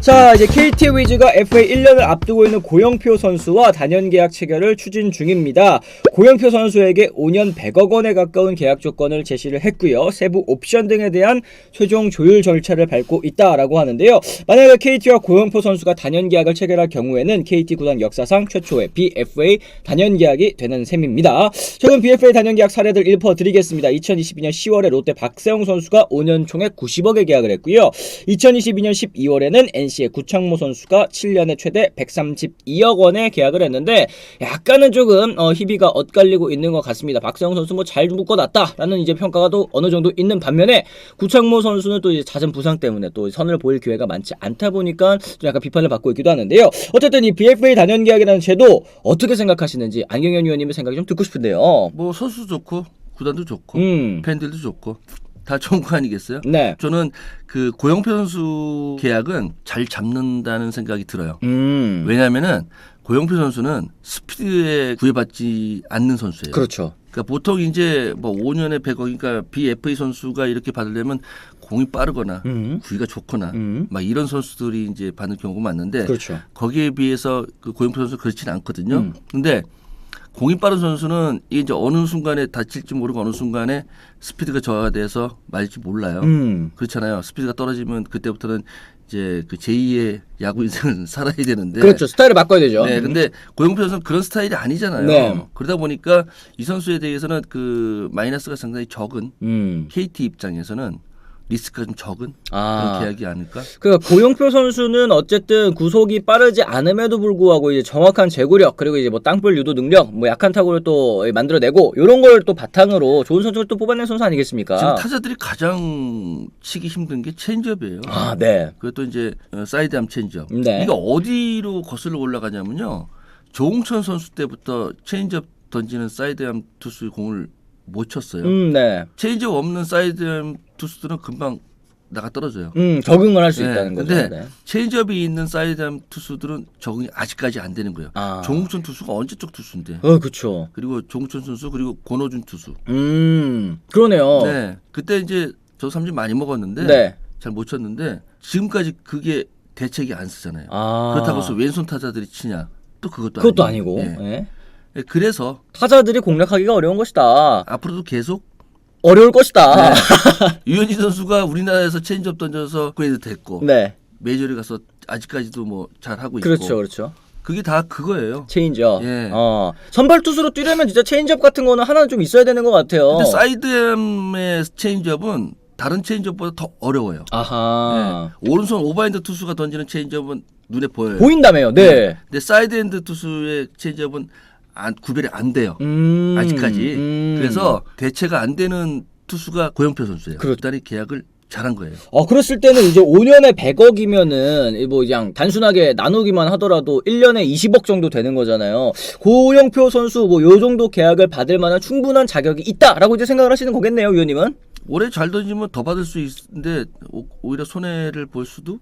자, 이제 KT 위즈가 FA 1년을 앞두고 있는 고영표 선수와 단연 계약 체결을 추진 중입니다. 고영표 선수에게 5년 100억 원에 가까운 계약 조건을 제시를 했고요. 세부 옵션 등에 대한 최종 조율 절차를 밟고 있다라고 하는데요. 만약에 KT와 고영표 선수가 단연 계약을 체결할 경우에는 KT 구단 역사상 최초의 BFA 단연 계약이 되는 셈입니다. 최근 BFA 단연 계약 사례들 읊어드리겠습니다. 2022년 10월에 롯데 박세웅 선수가 5년 총액 90억에 계약을 했고요. 2022년 12월에는 NC의 구창모 선수가 7년에 최대 132억 원에 계약을 했는데 약간은 조금 희비가 엇갈리고 있는 것 같습니다. 박세웅 선수 뭐 잘 묶어놨다라는 이제 평가가 또 어느 정도 있는 반면에 구창모 선수는 또 이제 잦은 부상 때문에 또 선을 보일 기회가 많지 않다 보니까 좀 약간 비판을 받고 있기도 하는데요. 어쨌든 이 BFA 단연 계약이라는 제도 어떻게 생각하시는지 안경현 위원님의 생각이 좀 듣고 싶은데요. 뭐 선수 좋고 구단도 좋고 팬들도 좋고 다 좋은 거 아니겠어요? 네. 저는 그 고영표 선수 계약은 잘 잡는다는 생각이 들어요. 왜냐하면은 고영표 선수는 스피드에 구애받지 않는 선수예요. 그렇죠. 그러니까 보통 이제 뭐 5년에 100억이니까 BFA 선수가 이렇게 받으려면 공이 빠르거나 구위가 좋거나 막 이런 선수들이 이제 받는 경우가 많은데 그렇죠. 거기에 비해서 그 고영표 선수 그렇지는 않거든요. 근데 공이 빠른 선수는 이게 이제 어느 순간에 다칠지 모르고 어느 순간에 스피드가 저하돼서 말지 몰라요. 그렇잖아요. 스피드가 떨어지면 그때부터는 이제 그 제2의 야구 인생을 살아야 되는데. 그렇죠. 스타일을 바꿔야 되죠. 네. 근데 고영표 선수는 그런 스타일이 아니잖아요. 네. 그러다 보니까 이 선수에 대해서는 그 마이너스가 상당히 적은 KT 입장에서는 리스크가 좀 적은 그런 계약이 아닐까? 그러니까 고영표 선수는 어쨌든 구속이 빠르지 않음에도 불구하고 이제 정확한 제구력 그리고 이제 뭐 땅볼 유도 능력, 뭐 약한 타구를 또 만들어내고 이런 걸 또 바탕으로 좋은 선수를 또 뽑아낸 선수 아니겠습니까? 지금 타자들이 가장 치기 힘든 게 체인지업이에요. 아, 네. 그것도 이제 사이드암 체인지업. 네. 이게 어디로 거슬러 올라가냐면요. 조홍천 선수 때부터 체인지업 던지는 사이드암 투수의 공을 못 쳤어요. 네. 체인지업 없는 사이드암 투수들은 금방 나가 떨어져요. 적응을 할 수 네. 있다는 거죠. 근데 네. 체인지업이 있는 사이드암 투수들은 적응이 아직까지 안 되는 거예요. 조홍천 투수가 언제적 투수인데. 그렇죠. 그리고 조홍천 선수 그리고 권호준 투수. 그러네요. 네. 그때 이제 저 삼진 많이 먹었는데 네. 잘 못 쳤는데 지금까지 그게 대책이 안 쓰잖아요. 그렇다고 해서 왼손 타자들이 치냐? 또 그것도 아니고. 네. 네. 그래서 타자들이 공략하기가 어려운 것이다. 앞으로도 계속 어려울 것이다. 네. 유현진 선수가 우리나라에서 체인지업 던져서 그래도 됐고 네. 메이저리 가서 아직까지도 뭐 잘 하고 있고. 그렇죠, 그렇죠. 그게 다 그거예요. 체인지업. 예. 선발 투수로 뛰려면 진짜 체인지업 같은 거는 하나는 좀 있어야 되는 것 같아요. 근데 사이드암의 체인지업은 다른 체인지업보다 더 어려워요. 아하. 네. 오른손 오버핸드 투수가 던지는 체인지업은 눈에 보여요. 보인다며요. 네. 근데 사이드핸드 투수의 체인지업은 구별이 안 돼요. 아직까지. 그래서 대체가 안 되는 투수가 고영표 선수예요. 그다리 계약을 잘한 거예요. 그랬을 때는 이제 5년에 100억이면은 뭐 그냥 단순하게 나누기만 하더라도 1년에 20억 정도 되는 거잖아요. 고영표 선수 뭐 요 정도 계약을 받을 만한 충분한 자격이 있다라고 이제 생각을 하시는 거겠네요, 위원님은. 올해 잘 던지면 더 받을 수 있는데 오히려 손해를 볼 수도.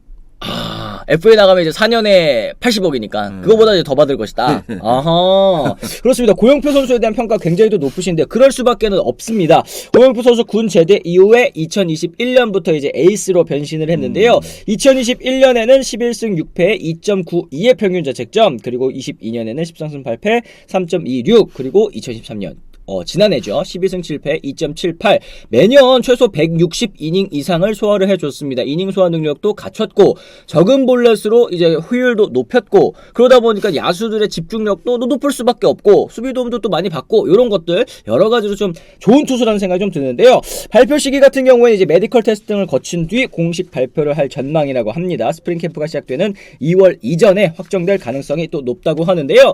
FA 나가면 이제 4년에 80억이니까 그거보다 이제 더 받을 것이다. 아하. 그렇습니다. 고영표 선수에 대한 평가 굉장히 또 높으신데 그럴 수밖에는 없습니다. 고영표 선수 군 제대 이후에 2021년부터 이제 에이스로 변신을 했는데요. 2021년에는 11승 6패 2.92의 평균 자책점, 그리고 22년에는 13승 8패 3.26, 그리고 2013년 지난해죠. 12승 7패 2.78. 매년 최소 160이닝 이상을 소화를 해줬습니다. 이닝 소화 능력도 갖췄고 적은 볼넷으로 이제 효율도 높였고, 그러다 보니까 야수들의 집중력도 높을 수밖에 없고 수비 도움도 또 많이 받고, 이런 것들 여러 가지로 좀 좋은 투수라는 생각이 좀 드는데요. 발표 시기 같은 경우에 이제 메디컬 테스트 등을 거친 뒤 공식 발표를 할 전망이라고 합니다. 스프링 캠프가 시작되는 2월 이전에 확정될 가능성이 또 높다고 하는데요.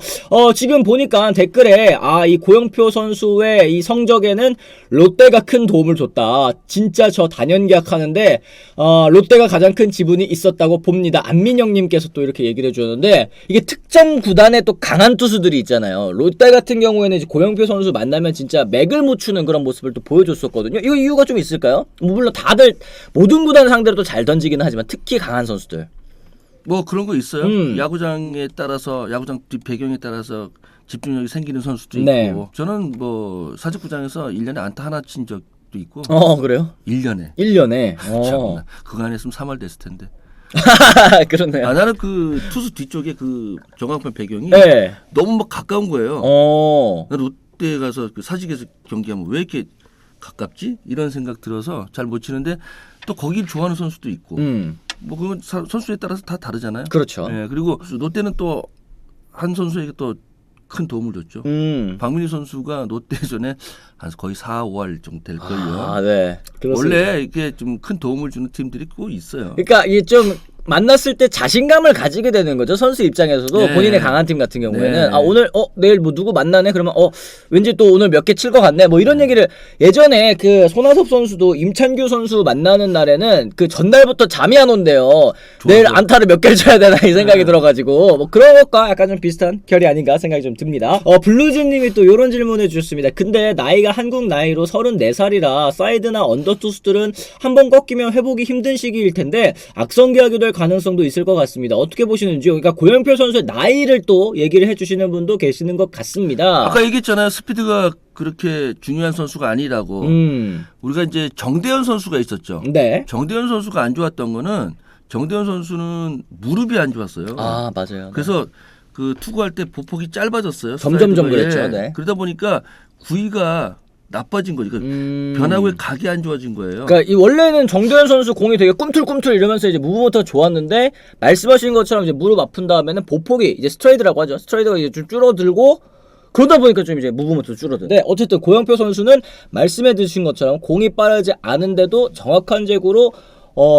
지금 보니까 댓글에 이 고영표 선수의 이 성적에는 롯데가 큰 도움을 줬다. 진짜 저 단연 계약하는데 롯데가 가장 큰 지분이 있었다고 봅니다. 안민영님께서 또 이렇게 얘기를 해주셨는데, 이게 특정 구단에 또 강한 투수들이 있잖아요. 롯데 같은 경우에는 이제 고영표 선수 만나면 진짜 맥을 못 추는 그런 모습을 또 보여줬었거든요. 이거 이유가 좀 있을까요? 물론 다들 모든 구단 상대로 또 잘 던지기는 하지만 특히 강한 선수들. 뭐 그런 거 있어요. 야구장에 따라서, 야구장 뒷 배경에 따라서 집중력이 생기는 선수도 있고. 저는 뭐 사직구장에서 1년에 안타 하나 친 적도 있고. 그래요? 1년에. 1년에. 참나. 그거 안 했으면 3월 됐을 텐데. 그렇네요. 아, 나는 그 투수 뒤쪽에 그 전광판 배경이 네. 너무 막 가까운 거예요. 어. 나 롯데 가서 그 사직에서 경기하면 왜 이렇게 가깝지? 이런 생각 들어서 잘 못 치는데 또 거길 좋아하는 선수도 있고 뭐 그건 선수에 따라서 다 다르잖아요. 그렇죠. 예, 그리고 롯데는 또 한 선수에게 또 큰 도움을 줬죠. 박민희 선수가 롯데전에 한 거의 4, 5할 정도 될 걸요. 아, 네. 그렇습니다. 원래 이게 좀 큰 도움을 주는 팀들이 꼭 있어요. 그러니까 이게 좀 만났을 때 자신감을 가지게 되는 거죠. 선수 입장에서도 네. 본인의 강한 팀 같은 경우에는 네. 아 오늘 내일 뭐 누구 만나네 그러면 왠지 또 오늘 몇 개 칠 것 같네 뭐 이런 얘기를 예전에 그 손아섭 선수도 임찬규 선수 만나는 날에는 그 전날부터 잠이 안 온대요. 내일 안타를 몇 개를 쳐야 되나 이 생각이 들어가지고 뭐 그런 것과 약간 좀 비슷한 결이 아닌가 생각이 좀 듭니다. 블루즈님이 또 이런 질문을 주셨습니다. 근데 나이가 한국 나이로 34살이라 사이드나 언더 투수들은 한번 꺾이면 회복이 힘든 시기일 텐데 악성기하게 될 가능성도 있을 것 같습니다. 어떻게 보시는지요? 그러니까 고영표 선수의 나이를 또 얘기를 해주시는 분도 계시는 것 같습니다. 아까 얘기했잖아요. 스피드가 그렇게 중요한 선수가 아니라고. 우리가 이제 정대현 선수가 있었죠. 네. 정대현 선수가 안 좋았던 거는 정대현 선수는 무릎이 안 좋았어요. 아 맞아요. 그래서 그 투구할 때 보폭이 짧아졌어요. 점점점 스트라이크가. 그랬죠. 예. 네. 그러다 보니까 구위가 나빠진 거죠. 변화구의 각이 안 좋아진 거예요. 그러니까 이 원래는 정대현 선수 공이 되게 꿈틀꿈틀 이러면서 이제 무브부터 좋았는데 말씀하신 것처럼 이제 무릎 아픈 다음에는 보폭이 이제 스트레이드라고 하죠. 스트레이드가 이제 좀 줄어들고 그러다 보니까 좀 이제 무브부터 줄어든. 네, 어쨌든 고영표 선수는 말씀해 주신 것처럼 공이 빠르지 않은데도 정확한 제구로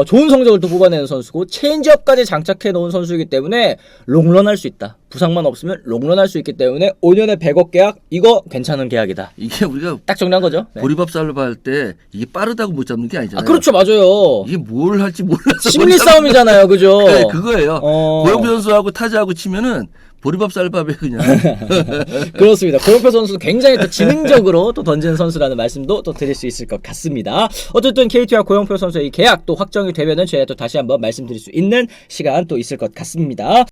좋은 성적을 또 뽑아내는 선수고 체인지업까지 장착해 놓은 선수이기 때문에 롱런 할 수 있다. 부상만 없으면 롱런 할 수 있기 때문에 5년에 100억 계약 이거 괜찮은 계약이다. 이게 우리가 딱 정리한 거죠. 네. 보리밥 살바 할 때 이게 빠르다고 못 잡는 게 아니잖아요. 아 그렇죠, 맞아요. 이게 뭘 할지 몰라서 심리 싸움이잖아요, 그죠? 네, 그거예요. 고영표 선수하고 타자하고 치면은 보리밥 쌀밥에 그냥. 그렇습니다. 고영표 선수 굉장히 또 지능적으로 또 던지는 선수라는 말씀도 또 드릴 수 있을 것 같습니다. 어쨌든 KT와 고영표 선수의 이 계약 또 확정이 되면은 저희가 또 다시 한번 말씀드릴 수 있는 시간 또 있을 것 같습니다.